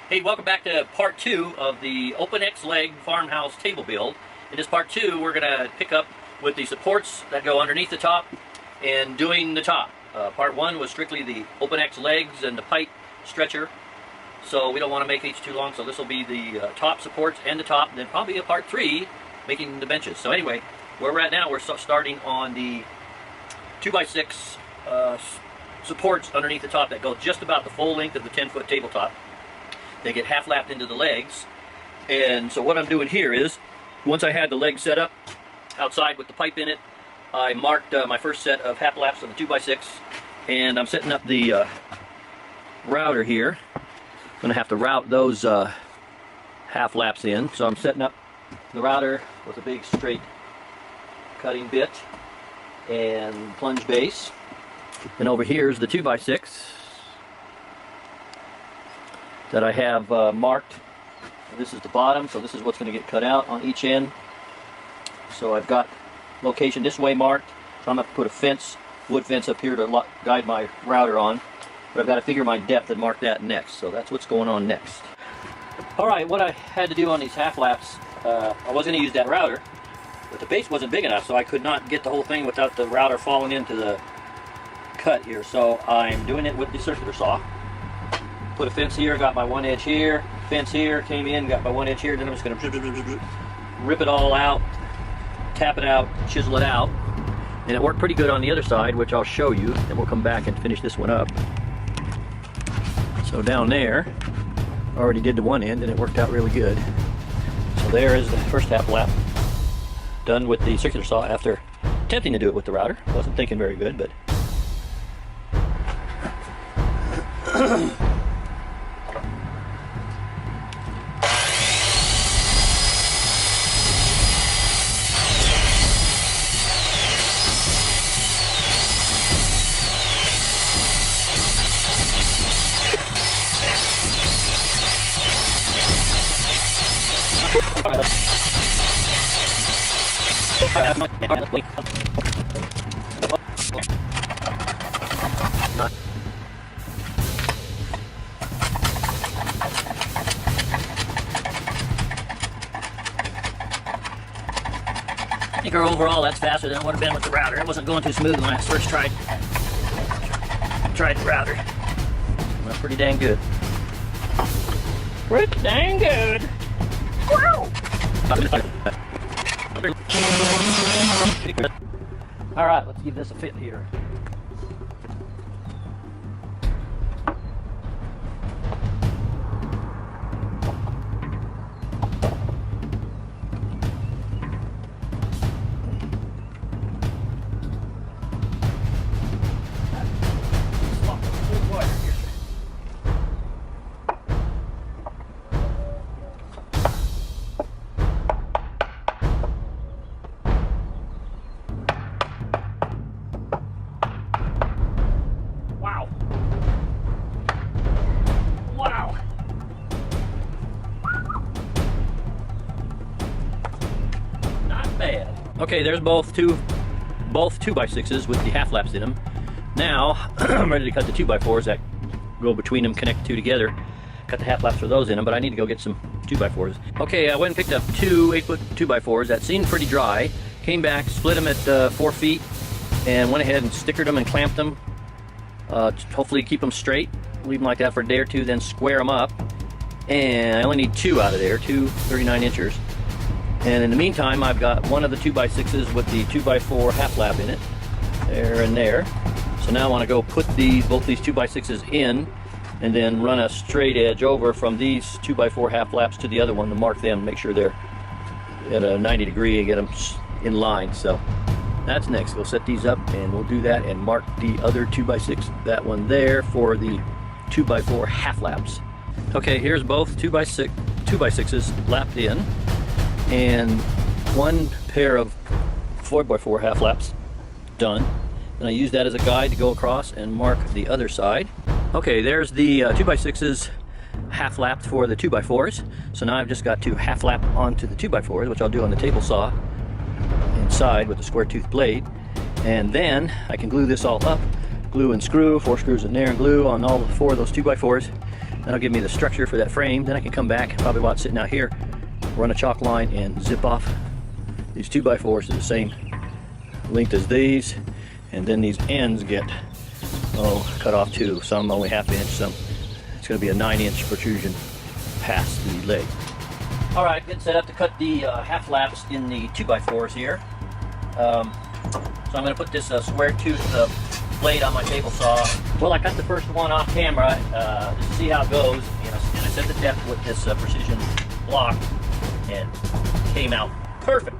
Hey, welcome back to part 2 of the OpenX leg farmhouse table build. In this part 2, we're going to pick up with the supports that go underneath the top and doing the top. Part 1 was strictly the OpenX legs and the pipe stretcher, so we don't want to make these too long, so this will be the top supports and the top, and then probably a part 3 making the benches. So anyway, where we're at now, we're starting on the 2x6 supports underneath the top that go just about the full length of the 10-foot tabletop. They get half lapped into the legs, and so what I'm doing here is, once I had the leg set up outside with the pipe in it, I marked my first set of half laps on the 2x6, and I'm setting up the router here. I'm going to have to route those half laps in, so I'm setting up the router with a big straight cutting bit and plunge base. And over here is the 2x6 that I have marked. This is the bottom, so this is what's going to get cut out on each end. So I've got location this way marked, so I'm going to put a fence, wood fence up here to guide my router on, but I've got to figure my depth and mark that next, so that's what's going on next. Alright, what I had to do on these half laps, I was going to use that router, but the base wasn't big enough, so I could not get the whole thing without the router falling into the cut here, so I'm doing it with the circular saw. Put a fence here, got my one edge here, fence here, came in, got my one edge here, then I'm just going to rip it all out, tap it out, chisel it out, and it worked pretty good on the other side, which I'll show you, and we'll come back and finish this one up. So down there, I already did the one end, and it worked out really good. So there is the first half lap, done with the circular saw after attempting to do it with the router. Wasn't thinking very good, but I think overall that's faster than it would have been with the router. It wasn't going too smooth when I first tried the router. Went pretty dang good. Pretty dang good. Wow. All right, let's give this a fit here. Okay, there's both 2x6s with the half laps in them. Now I'm ready to cut the 2x4s that go between them, connect the two together. Cut the half laps for those in them, but I need to go get some 2x4s. Okay, I went and picked up two 8-foot 2x4s that seemed pretty dry. Came back, split them at 4 feet, and went ahead and stickered them and clamped them. Hopefully keep them straight. Leave them like that for a day or two, then square them up. And I only need 2 out of there, 2 39-inchers. And in the meantime, I've got one of the 2x6s with the 2x4 half lap in it, there and there. So now I want to go put both these 2x6s in, and then run a straight edge over from these 2x4 half laps to the other one to mark them, make sure they're at a 90 degree and get them in line. So that's next. We'll set these up and we'll do that and mark the other 2x6, that one there, for the 2x4 half laps. Okay, here's both 2x6s lapped in, and one pair of 4x4 half laps done. And I use that as a guide to go across and mark the other side. Okay, there's the 2x6s half lapped for the 2x4s. So now I've just got to half lap onto the 2x4s, which I'll do on the table saw inside with the square tooth blade. And then I can glue this all up, glue and screw, 4 screws in there and glue on all 4 of those 2x4s. That'll give me the structure for that frame. Then I can come back, probably while it's sitting out here, run a chalk line and zip off these 2x4s to the same length as these. And then these ends get cut off too. Some only 1/2 inch, some it's going to be a 9-inch protrusion past the leg. All right, getting set up to cut the half laps in the 2x4s here. So I'm going to put this square tooth blade on my table saw. Well, I cut the first one off camera just to see how it goes, and I set the depth with this precision block, and it came out perfect.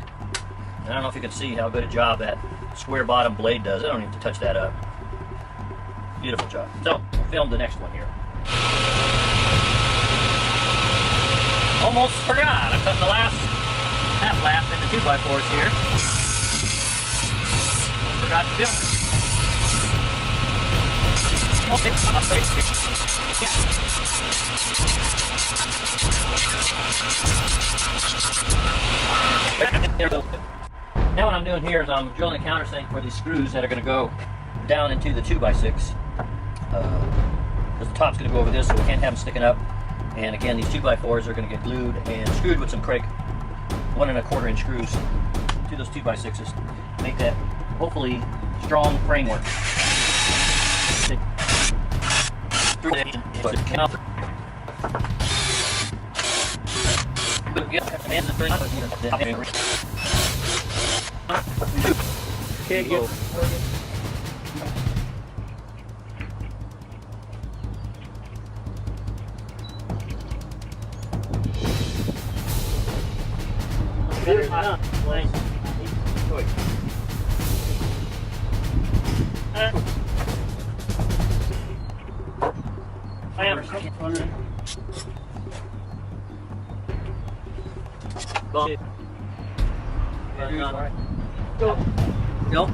And I don't know if you can see how good a job that square bottom blade does. I don't even have to touch that up. Beautiful job. So, we'll film the next one here. Almost forgot. I'm cutting the last half lap in the 2x4s here. Forgot to film it. Now what I'm doing here is I'm drilling a countersink for these screws that are going to go down into the 2x6. Because the top's going to go over this, so we can't have them sticking up. And again, these 2x4s are going to get glued and screwed with some Craig 1 1/4 inch screws to those 2x6s. Make that hopefully strong framework. Can't go. Better not. I am. Go. Go.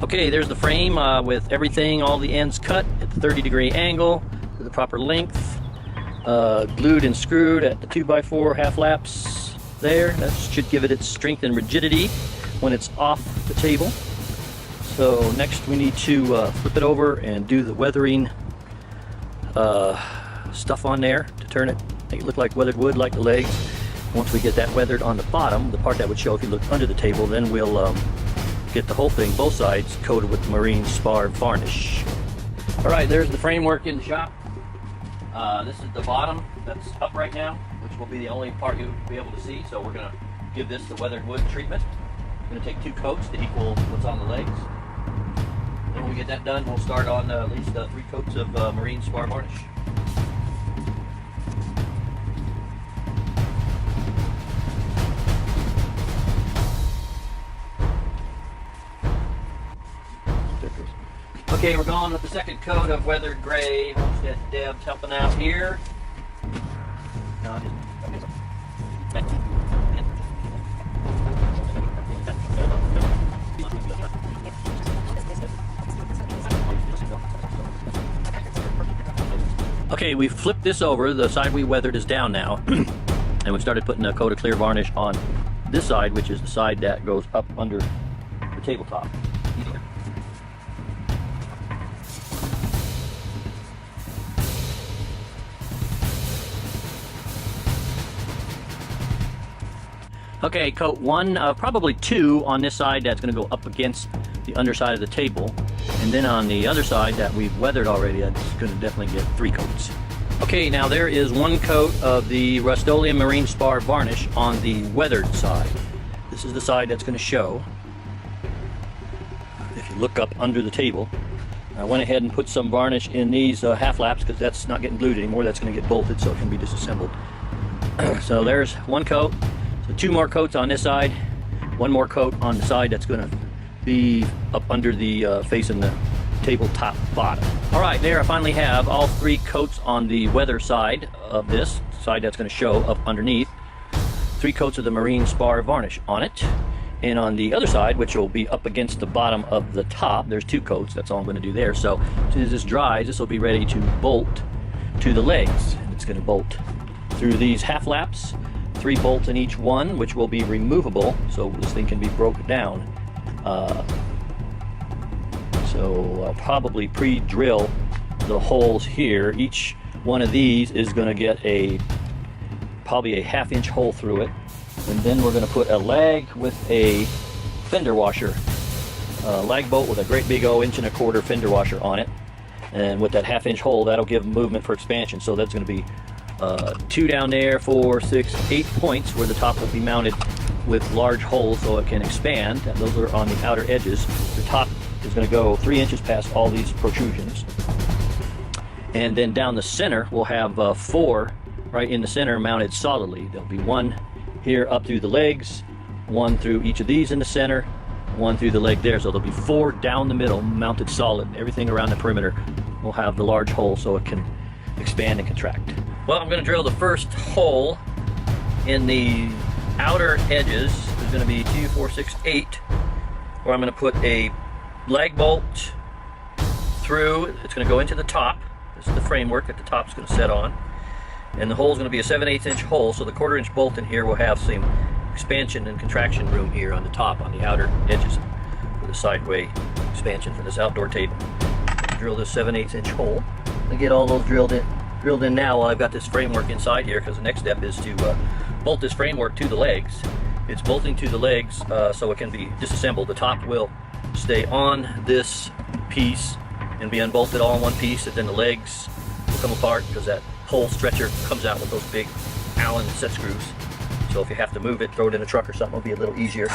Okay, there's the frame with everything, all the ends cut at the 30-degree angle to the proper length, glued and screwed at the 2x4 half laps there. That should give it its strength and rigidity when it's off the table. So next we need to flip it over and do the weathering stuff on there to turn it, make it look like weathered wood like the legs. Once we get that weathered on the bottom, the part that would show if you look under the table, then we'll get the whole thing, both sides, coated with marine spar varnish. Alright, there's the framework in the shop. This is the bottom that's up right now, which will be the only part you'll be able to see, so we're going to give this the weathered wood treatment. We're going to take 2 coats to equal what's on the legs. Then when we get that done, we'll start on at least 3 coats of marine spar varnish. Okay, we're going with the second coat of weathered gray. Homestead Deb's helping out here. Okay, we flipped this over. The side we weathered is down now. And we started putting a coat of clear varnish on this side, which is the side that goes up under the tabletop. Okay, coat 1, probably 2 on this side that's going to go up against the underside of the table. And then on the other side that we've weathered already, that's going to definitely get 3 coats. Okay, now there is 1 coat of the Rust-Oleum Marine Spar varnish on the weathered side. This is the side that's going to show. If you look up under the table, I went ahead and put some varnish in these half laps because that's not getting glued anymore. That's going to get bolted so it can be disassembled. So there's 1 coat. So 2 more coats on this side, 1 more coat on the side that's going to be up under the facing the tabletop bottom. All right, there I finally have all 3 coats on the weather side of this side that's going to show up underneath. 3 coats of the marine spar varnish on it. And on the other side, which will be up against the bottom of the top, there's 2 coats. That's all I'm going to do there. So as soon as this dries, this will be ready to bolt to the legs. It's going to bolt through these half laps, 3 bolts in each one, which will be removable, so this thing can be broken down. So I'll probably pre-drill the holes here. Each one of these is going to get probably a 1/2 inch hole through it. And then we're going to put a lag with a fender washer, lag bolt with a great big 1.25 inch fender washer on it. And with that 1/2 inch hole, that'll give movement for expansion. So that's going to be 2 down there, 4, 6, 8 points where the top will be mounted with large holes so it can expand. And those are on the outer edges. The top is going to go 3 inches past all these protrusions. And then down the center, we'll have 4 right in the center mounted solidly. There'll be 1 here up through the legs, 1 through each of these in the center, 1 through the leg there. So there'll be 4 down the middle mounted solid. Everything around the perimeter will have the large hole so it can expand and contract. Well, I'm going to drill the first hole in the outer edges. There's going to be 2, 4, 6, 8, where I'm going to put a lag bolt through. It's going to go into the top. This is the framework that the top's going to set on. And the hole is going to be a 7/8 inch hole, so the 1/4 inch bolt in here will have some expansion and contraction room here on the top, on the outer edges for the sideway expansion for this outdoor table. Drill this 7/8 inch hole. I get all those drilled in now while I've got this framework inside here, because the next step is to bolt this framework to the legs. It's bolting to the legs so it can be disassembled. The top will stay on this piece and be unbolted all in one piece, and then the legs will come apart because that whole stretcher comes out with those big Allen set screws. So if you have to move it, throw it in a truck or something, it'll be a little easier.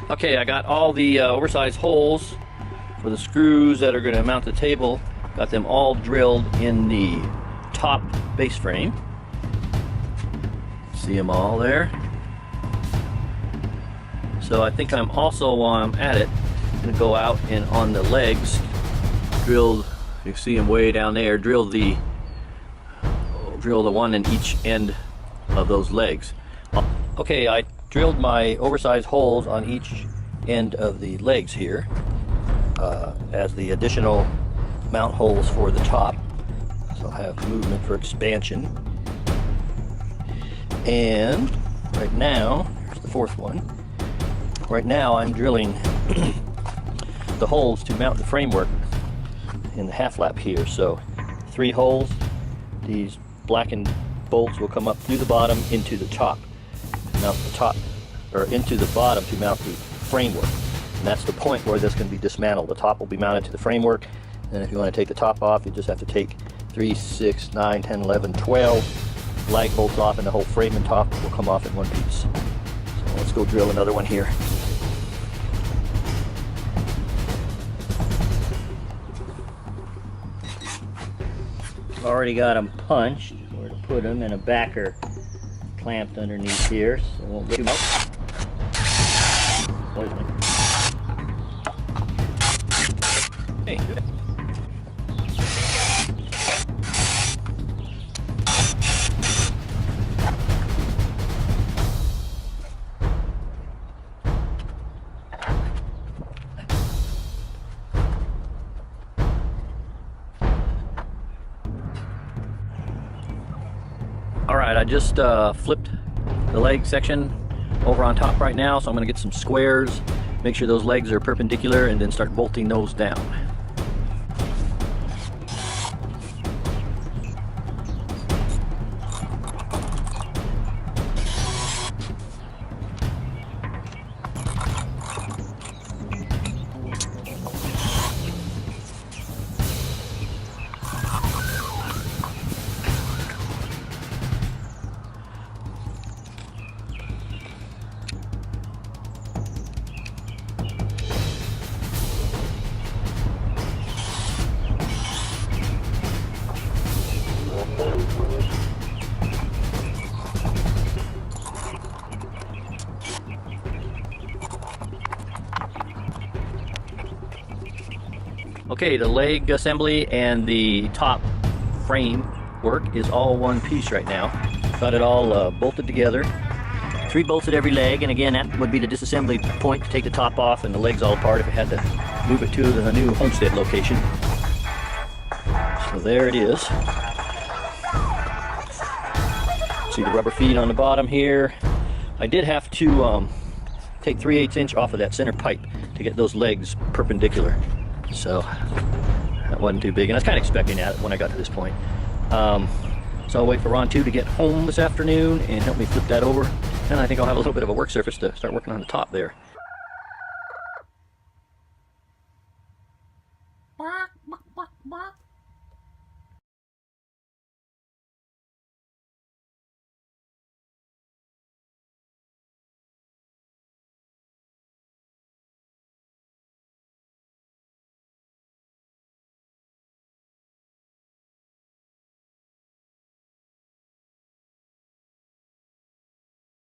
Okay, I got all the oversized holes for the screws that are going to mount the table. Got them all drilled in the top base frame. See them all there. So I think I'm also, while I'm at it, going to go out and on the legs, drill, you see them way down there, drill the one in each end of those legs. Okay, I drilled my oversized holes on each end of the legs here as the additional mount holes for the top, so I'll have movement for expansion. And right now, here's the 4th one. Right now I'm drilling the holes to mount the framework in the half lap here. So 3 holes, these blackened bolts will come up through the bottom into the top, mount the top, or into the bottom to mount the framework. And that's the point where this can be dismantled. The top will be mounted to the framework. And if you want to take the top off, you just have to take 3, 6, 9, 10, 11, 12 lag bolts off, and the whole frame and top will come off in one piece. So let's go drill another one here. Already got them punched, where to put them, and a backer clamped underneath here, so it won't get them out. Hey, good. Alright, I just flipped the leg section over on top right now, so I'm going to get some squares, make sure those legs are perpendicular, and then start bolting those down. Okay, the leg assembly and the top frame work is all one piece right now. Got it all bolted together. 3 bolts at every leg, and again, that would be the disassembly point to take the top off and the legs all apart if it had to move it to the new homestead location. So there it is. See the rubber feet on the bottom here. I did have to take 3/8 inch off of that center pipe to get those legs perpendicular. So that wasn't too big, and I was kind of expecting that when I got to this point. So I'll wait for Ron 2 to get home this afternoon and help me flip that over. And I think I'll have a little bit of a work surface to start working on the top there.